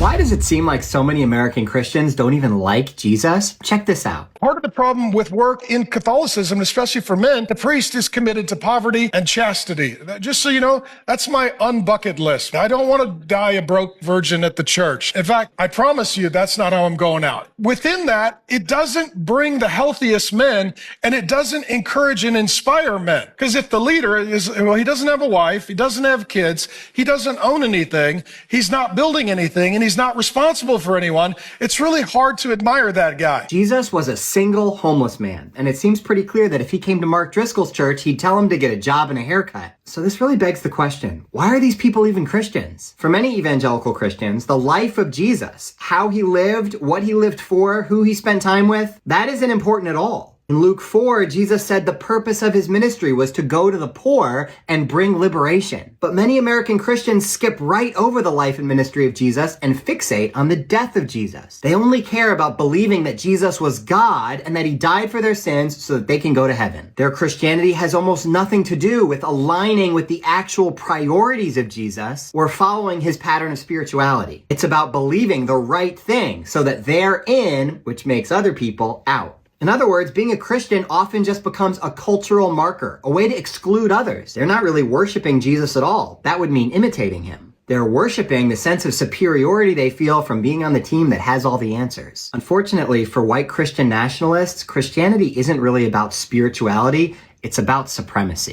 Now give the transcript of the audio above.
Why does it seem like so many American Christians don't even like Jesus? Check this out. Part of the problem with work in Catholicism, especially for men, the priest is committed to poverty and chastity. Just so you know, that's my unbucket list. I don't want to die a broke virgin at the church. In fact, I promise you that's not how I'm going out. Within that, it doesn't bring the healthiest men, and it doesn't encourage and inspire men. Because if the leader is, well, he doesn't have a wife, he doesn't have kids, he doesn't own anything, he's not building anything, and he's not responsible for anyone, it's really hard to admire that guy. Jesus was a single homeless man, and it seems pretty clear that if he came to Mark Driscoll's church, he'd tell him to get a job and a haircut. So this really begs the question, why are these people even Christians? For many evangelical Christians, the life of Jesus, how he lived, what he lived for, who he spent time with, that isn't important at all. In Luke 4, Jesus said the purpose of his ministry was to go to the poor and bring liberation. But many American Christians skip right over the life and ministry of Jesus and fixate on the death of Jesus. They only care about believing that Jesus was God and that he died for their sins so that they can go to heaven. Their Christianity has almost nothing to do with aligning with the actual priorities of Jesus or following his pattern of spirituality. It's about believing the right thing so that they're in, which makes other people out. In other words, being a Christian often just becomes a cultural marker, a way to exclude others. They're not really worshiping Jesus at all. That would mean imitating him. They're worshiping the sense of superiority they feel from being on the team that has all the answers. Unfortunately, for white Christian nationalists, Christianity isn't really about spirituality, it's about supremacy.